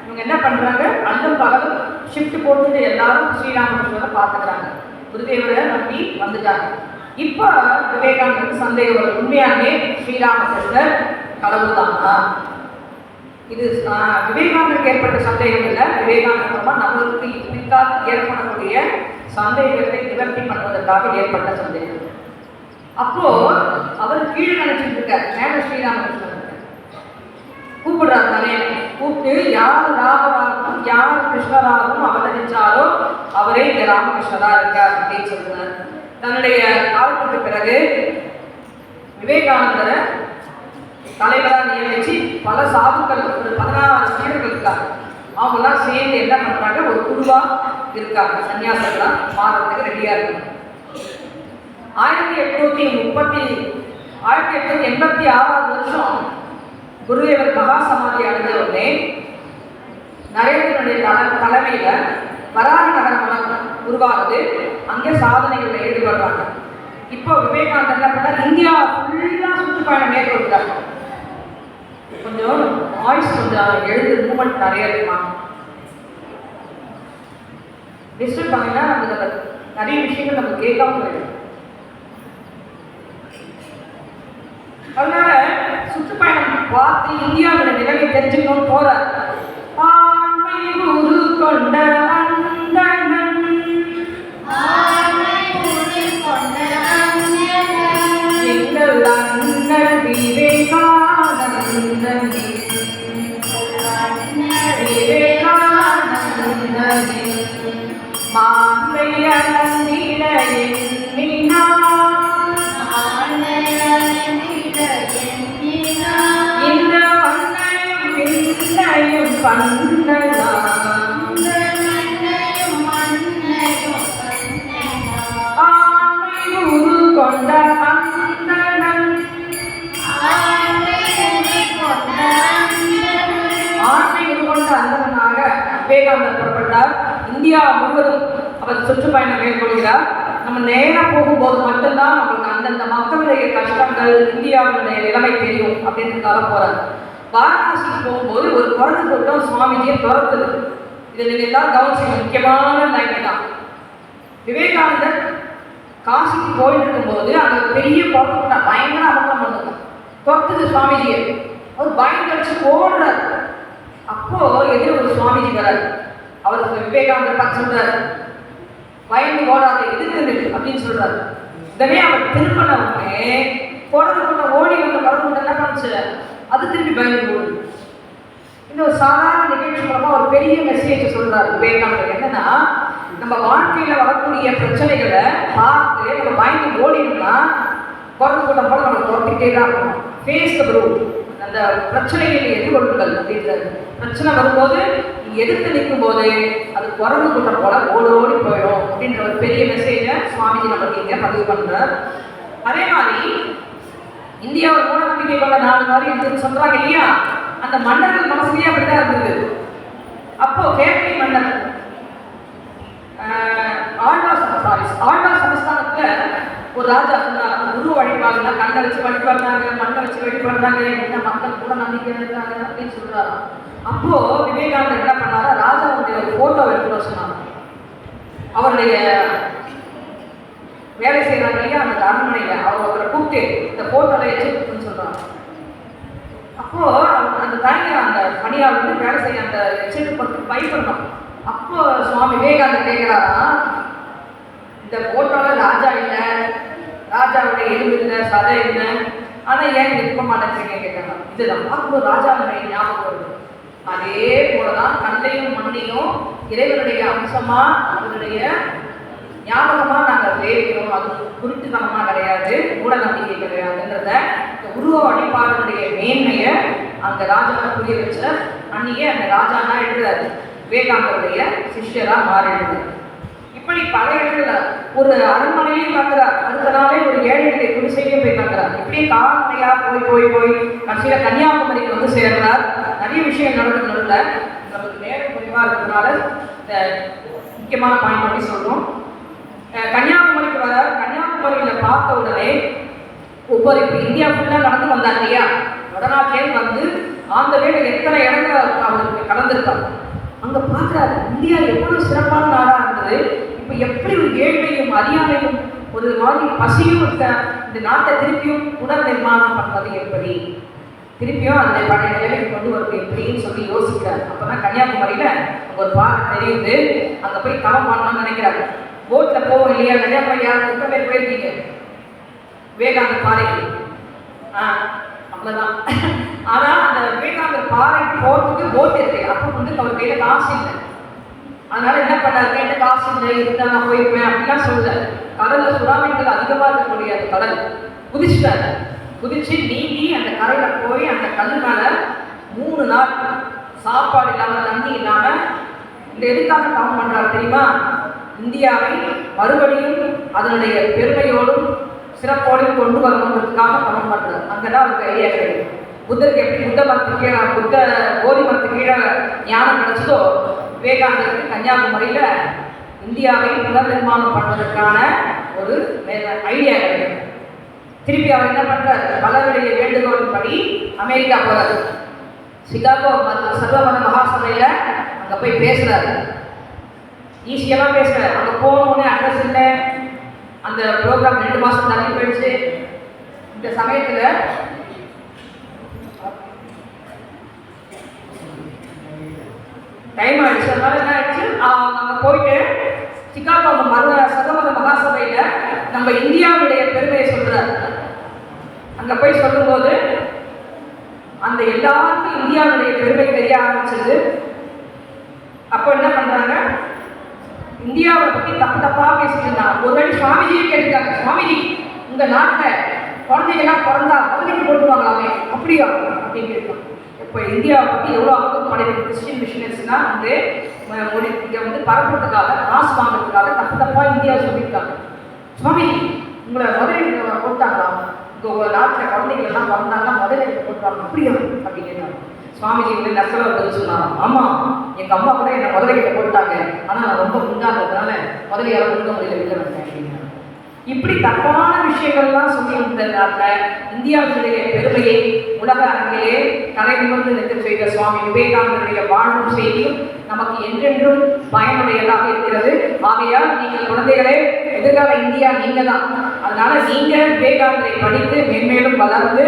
இவங்க என்ன பண்றாங்க, அல்லும் பகலும் ஷிஃப்ட் போட்டு எல்லாரும் ஸ்ரீராமகிருஷ்ணனை பார்த்துக்கிறாங்க. குருதேவரை நம்பி வந்துட்டாங்க. இப்போ விவேகானந்தருக்கு சந்தேகம் வரும், உண்மையானே ஸ்ரீராமகிருஷ்ணர் கடவுள் தானா? இது விவேகானந்தருக்கு ஏற்பட்ட சந்தேகம் இல்லை, விவேகானந்தமா நம்மளுக்கு பிற்கால ஏற்படக்கூடிய சந்தேகத்தை நிவர்த்தி பண்ணுவதற்காக ஏற்பட்ட சந்தேகம். அப்போ அவர் கீழே நினைச்சிட்டு இருக்கார், மேல ஸ்ரீராமகிருஷ்ணன் கூப்பிடுறாரு தானே, கூப்பிட்டு யார் ராமராகவும் யார் கிருஷ்ணராகவும் அவதரிச்சாலோ அவரே இந்த ராமகிருஷ்ணரா இருக்கார் அப்படின்னு சொல்றார். தன்னுடைய காலத்துக்கு பிறகு விவேகானந்தரை தலைவராக நியமிச்சு பல சாதுக்கள் ஒரு 16 சீடர்கள் இருக்காங்க. அவங்கெல்லாம் சேர்ந்து என்ன பண்றாங்க, ஒரு குழுவா இருக்காங்க, சன்னியாசங்களா மாறதுக்கு ரெடியா இருக்காங்க. 1886 வருஷம் குருதேவர் மகா சமாதி அடைஞ்ச உடனே நரேந்திரனுடைய தலைமையில வராக நகர மனம் உருவாகுது. அங்கே சாதனைகளில் ஈடுபடுறாங்க. இப்போ விவேகானந்தர் என்ன பண்ணார், இந்தியா ஃபுல்லா சுற்றுப்பயணம் மேற்கொள்கிறார். கொஞ்சம் வாய்ஸ் கொஞ்சம் எழுது மூமெண்ட் நிறைய இருக்குமா, டிஸ்டர்ப் பண்ணினா நமக்கு நிறைய விஷயங்கள் நம்ம கேட்காம போயிடும். அதனால சுற்றுப்பயணம் பார்த்து இந்தியாவோட நிலைமை தெரிஞ்சுக்கணும்னு போறார். ஆண்மை குரு கொண்ட அந்தணன், எங்கள் அண்ணன் பண்றார்? இந்தியா முழுவதும் அவர் சுற்றுப்பயணம் மேற்கொள்கிறார். நம்ம நேராக போகும்போது மட்டும்தான் நமக்கு அந்தந்த மக்களுடைய கஷ்டங்கள், இந்தியாவுடைய நிலைமை தெரியும் அப்படின்றதுக்காக போறாரு. வாரணாசிக்கு போகும்போது ஒரு குரங்கு கூட்டம் சுவாமிஜியை துரத்துது. இதை நீங்க எல்லாரும் கவனிச்சுங்க, முக்கியமான லைன் தான். விவேகானந்தர் காசிக்கு போயிட்டு இருக்கும்போது அந்த பெரிய குரங்கு கூட்டம் பயங்கர அமர்த்தம் பண்ணுங்க, துரத்துது சுவாமிஜியை. அவர் பயங்கரிச்சு ஓடுறாரு. அப்போ எதிர ஒரு சுவாமிஜி வராரு. அவருக்கு விவேகானந்தர் பார்த்து சொல்றாரு, பயந்து ஓடாத, எதிர்த்து அப்படின்னு சொல்றாரு. உடனே அவர் திரும்பினவுடனே குரங்கு கூட்டம் ஓடி வந்த குரங்கு கூட்டம் என்ன பண்ணுச்சு? அது திரும்பி பயந்து ஓடுது. இந்த ஒரு சாதாரண நிகழ்ச்சி மூலமா ஒரு பெரிய மெசேஜ் சொல்றாரு விவேகானந்தர். என்னன்னா, நம்ம வாழ்க்கையில வரக்கூடிய பிரச்சனைகளை பார்த்து நம்ம பயந்து ஓடினோம்னா குரங்கு கூட்டம் போல நம்ம துரத்திட்டே தான் இருக்கணும். ஃபேஸ் த ப்ரூட், அந்த பிரச்சனைகளை எதிர்கொள்ளுங்கள் அப்படின்றது. பிரச்சனை வரும்போது எதிர்த்து நிற்கும் போது அது குரங்கு கூட்டம் போல ஓடி போயிடும் அப்படின்ற ஒரு பெரிய மெசேஜை சுவாமிஜி நமக்கு இங்கே பதிவு பண்றார். அதே மாதிரி இந்தியாவில் மூட நம்பிக்கை கொண்ட நாடு மாதிரி இருந்துன்னு சொல்றாங்க இல்லையா, அந்த மன்னர்கள் மனசுலயே அப்படிதான் இருந்தது. அப்போ கேரளி மன்னர் ஆழ்வார் சமஸ்தானத்துல ஒரு ராஜா சொன்னார், குரு வழிபாடுனா கண்ணை வச்சு வழிபாடுறாங்க, மண்ணை வச்சு வழிபாடுறாங்க, என்ன மக்கள் கூட நம்பிக்கை இருக்காங்க அப்படின்னு சொல்றாரு. அப்போ விவேகானந்தர் என்ன பண்ணாரா, ராஜாவுடைய ஒரு போட்டோ எடுத்துட்டு சொன்னார். அவருடைய வேலை செய்யறாங்க இல்லையா அந்த அரண்மனையில, அவரை கூப்பிட்டு இந்த போட்டோல வச்சுன்னு சொல்றாங்க. அப்போ அந்த தனியார் அந்த பணியாளர் வந்து வேலை செய்ய அந்த எச்சரிக்கை பொறுத்து பயப்படணும். அப்போ சுவாமி விவேகானந்தர் கேட்கிறாரா, இந்த போட்டோல ராஜா இல்லை, ராஜாவுடைய எலும்பு இல்லை, சதை இல்லை, ஆனா ஏன் நிற்க மாட்டேங்கிறீங்க கேட்கலாம். இதுதான் பார்க்கும்போது ராஜாவுடைய ஞாபகம் வருது. அதே போலதான் கண்ணையும் மண்ணையும் இறைவனுடைய அம்சமா அவருடைய ஞாபகமா நாங்கள் வேகிறோம். அது குறித்துத்தனமா கிடையாது, மூட நம்பிக்கை கிடையாதுன்றத இந்த உருவ வழிபாடுடைய மேன்மையை அந்த ராஜாவை புரிய வச்ச அன்னையே அந்த ராஜா தான் எழுதுறாரு, விவேகானந்தருடைய சிஷ்யரா மாறிடுது. இப்படி பல இடத்துல ஒரு அரண்மனையிலையும் தங்குறார், அடுத்த நாளே ஒரு ஏழைகளுடைய குடிசையிலையும் போய் தங்குறார். இப்படியே கால்நடையா போய் கடைசியில கன்னியாகுமரிக்கு வந்து சேர்றார். நிறைய விஷயம் நடந்து நடுல நமக்கு நேரம் குறைவா இருக்கிறதுனால இந்த முக்கியமான பாயிண்ட் பண்ணி சொல்றோம். கன்னியாகுமரிக்கு வர, கன்னியாகுமரியில பார்த்த உடனே ஒவ்வொரு இப்போ இந்தியா ஃபுல்லா நடந்து வந்தார் இல்லையா, வடநாட்டிலேருந்து வந்து அந்த வேலை எத்தனை இடங்களை அவருக்கு கலந்துருக்காங்க. அங்க பார்க்குறாரு இந்தியா எவ்வளவு சிறப்பான நாடா இருந்தது, இப்போ எப்படி ஒரு ஏழ்மையும் அறியாமையும் ஒரு மாதிரி பசியும் இருக்க இந்த நாட்டை திருப்பியும் புனர் நிர்மாணம் பண்ணுறது எப்படி, திருப்பியும் அந்த பழைய நிலைமைக்கு கொண்டு வருது எப்படின்னு சொல்லி யோசிக்கிறார். அப்போதான் கன்னியாகுமரியில ஒரு பாறை தெரியுது, அங்கே போய் தவம் பண்ணணும்னு நினைக்கிறாரு. போட்ல போவோம் இல்லையா, கன்னியாகுமரி யாரும் 30 பேர் போயிருக்கீங்க விவேகானந்தர் பாறைக்கு, அவ்வளவுதான். ஆனா அந்த விவேகானந்தர் பாறைக்கு போறதுக்கு போட் இருக்கு. அப்போ வந்து அவர் கையில காசு இல்லை, அதனால என்ன பண்ணாரு, கையில காசு இல்லை, இருந்தா நான் போயிருப்பேன் அப்படிலாம் சொல்ல. கடல்ல சுறாமீன்கள் அதிகமா இருக்கக்கூடிய அந்த கடல் குதிச்சுட்டாரு. குதிச்சு நீந்தி அந்த கரையில போய் அந்த கல் மேல 3 நாள் சாப்பாடு இல்லாம தண்ணி இல்லாம இந்த எதுக்காக தவம் பண்றாரு தெரியுமா, இந்தியாவை மறுபடியும் அதனுடைய பெருமையோடும் சிறப்போடும் கொண்டு வரணுன்றதுக்காக தவம் பண்றாரு. அங்கதான் அவருக்கு ஐடியா கிடைக்கும். புத்தருக்கு எப்படி புத்த போதி மரத்துக்கு கீழே ஞானம் கிடைச்சதோ, விவேகானந்தருக்கு கன்னியாகுமரியில இந்தியாவை புனர் நிர்மாணம் பண்ணுவதற்கான ஒரு ஐடியா கிடைக்கும். திருப்பி அவர் என்ன பண்றாரு, பலருடைய வேண்டுகோளின் படி அமெரிக்கா போறாரு. சிகாகோ சர்வமத மகாசபையில அங்க போய் பேசுறாரு. ஈஸியெல்லாம் பேசுறாரு. அங்க போனோடனே அட்ரஸ் இல்லை, அந்த ப்ரோக்ராம் 2 மாசம் தள்ளி போயிடுச்சு. இந்த சமயத்துல டைம் ஆயிடுச்சு. அதனால என்ன ஆயிடுச்சு, அங்க போயிட்டு சிகாகோ சர்வமத மகாசபையில நம்ம இந்தியாவுடைய பெருமையை சொல்றாரு. அங்க போய் சொல்லும்போது அந்த எல்லாருக்கும் இந்தியாவுடைய பெருமை தெரிய ஆரம்பிச்சது. அப்போ என்ன பண்றாங்க, இந்தியாவை பத்தி தப்பா பேசிட்டு இருந்தாங்க. ஒரு வாட்டி சுவாமிஜியை கேட்டுருக்காங்க, சுவாமிஜி உங்க நாட்டில் குழந்தைகள்லாம் பிறந்தா குழந்தைக்கு போட்டுவாங்களாமே, அப்படியா அப்படின்னு கேட்கும். இப்போ இந்தியாவை பத்தி எவ்வளோ அவதூறு படைக்கிற கிறிஸ்டின் மிஷினரிஸ்னா வந்து இங்கே வந்து பரப்புறதுக்காக காசு வாங்குறதுக்காக தப்பா இந்தியாவை சொல்லியிருக்காங்க. சுவாமி உங்களை முதலீடு போட்டாங்களா, உங்க நாட்டில் குழந்தைகள் எல்லாம் பிறந்தாங்கன்னா முதலீடு போட்டுவாங்க, அப்படியா அப்படின்னு கேட்டாங்க. சுவாமிஜி வந்து நெசல சொன்னாங்க, ஆமா எங்கள் அம்மா கூட என்னை முதல்ல கிட்ட போட்டாங்க, ஆனால் நான் ரொம்ப குண்டாகிறதுனால முதலையால் கொடுக்க முடியல, வெளில வந்தேன் அப்படின்னா. இப்படி தப்பான விஷயங்கள்லாம் சொல்லி இருந்ததுனால இந்தியாவினுடைய பெருமையை உலக அரங்கிலே தலை நிமிர்ந்து நிற்க செய்த சுவாமி விவேகானந்தருடைய வாழும் செய்தியும் நமக்கு என்றென்றும் பயனுடையதாக இருக்கிறது. ஆகையால் நீங்கள் குழந்தைகளே, எதிர்கால இந்தியா நீங்க தான். அதனால நீங்க விவேகானந்தரை படித்து மென்மேலும் வளர்ந்து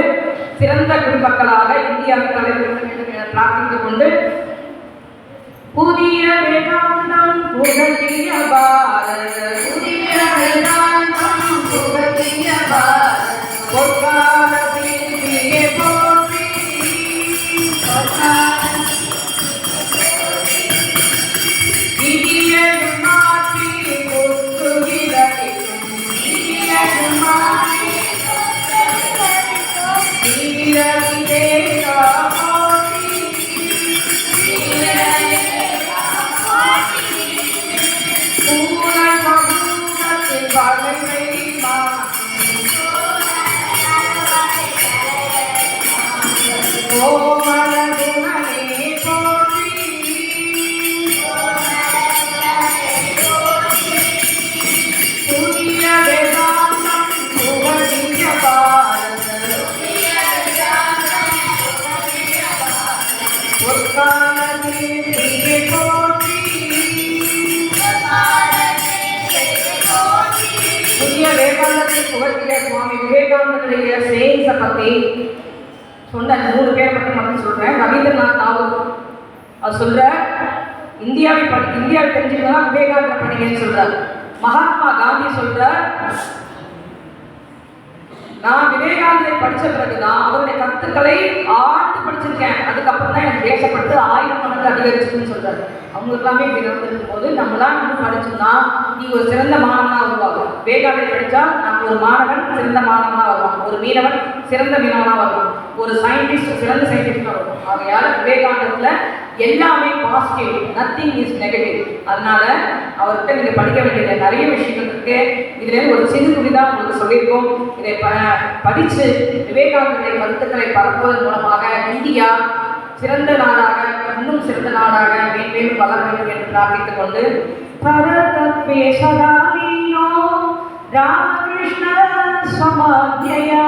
சிறந்த குடிமக்களாக இந்தியாவின் தலைவர்கள் என பிரார்த்தித்துக் கொண்டு, புதிய வேதாந்தம் புகழிய பாரத, புதிய வேதாந்தம் புகழிய பாரத, பொற்கால தீர்த்தியே போற்றி, இனியது மாற்றி பொத்துகிதறிக்கும், இனியது மாற்றி ஈரவிதே காமோதி, பூனை மகுடத்தின் வளைவை கோமல குணமே போற்றி, புதிய வேதாந்தம் புகழிய பாரத, பொற்கால தீர்த்தியே போற்றி. புதிய வேதாந்தத்தை புகழ்கிற சுவாமி விவேகானந்தருடைய சேயிங்ஸை பற்றி சொன்ன 3 பேரை பற்றி மட்டும் சொல்கிறேன். ரவீந்திரநாத் தாகூர் அவர் சொல்ற, இந்தியாவை தெரிஞ்சுக்கலாம் விவேகானந்தர் படிங்கன்னு சொல்றார். மகாத்மா காந்தி சொல்ற, நான் விவேகானந்தரை படித்த பிறகுதான் அவருடைய கருத்துக்களை ஆழ்ந்து படிச்சிருக்கேன், அதுக்கப்புறம் தான் எனக்கு தேசப்பட்டு 1000 மடங்கு அதிகரிச்சுன்னு சொல்றாரு. அவங்க எல்லாமே இப்படி நடந்திருக்கும் போது நம்மளாம் இன்னும் படிச்சோம்னா நீ ஒரு சிறந்த மாணவனா வருவாங்க. விவேகானந்தரை படித்தா நம்ம ஒரு மாணவன் சிறந்த மாணவனா வருவான், ஒரு மீனவன் சிறந்த மீனவனா வருவான், ஒரு சயின்டிஸ்ட் சிறந்த சயின்டிஸ்டா வருவான். ஆகையால் விவேகானந்தத்துல எல்லாமே பாசிட்டிவ், நத்திங் இஸ் நெகட்டிவ். அதனால அவர்கிட்ட நீங்க படிக்க வேண்டிய நிறைய விஷயங்கள் இருக்கு. இதுல ஒரு சிறு துளி தான் உங்களுக்கு சொல்லியிருக்கோம். இதை படித்து விவேகானந்தருடைய கருத்துக்களை பரப்புவதன் மூலமாக இந்தியா சிறந்த நாடாக, இன்னும் சிறந்த நாடாக மேலும் வளர வேண்டும் என்று பிரார்த்தித்துக் கொண்டு, பரதத்வேஷதாலீனோ ராமகிருஷ்ண சமாத்யயா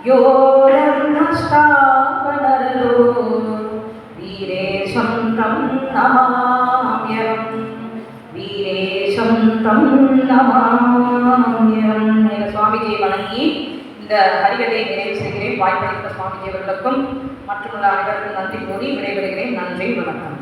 யோரர்ணஸ்தாவனரோ வீரேஷம் தம் நமாம்யம், வீரேஷம் தம் நமாம்யம் என சுவாமிஜியை வணங்கி இந்த ஹரிகதையை நிறைவு செய்கிறேன். வாய்ப்பளித்த சுவாமிஜி அவர்களுக்கும் மற்றும் அனைவருக்கும் நன்றி கூறி விடைபெறுகிறேன். நன்றி, வணக்கம்.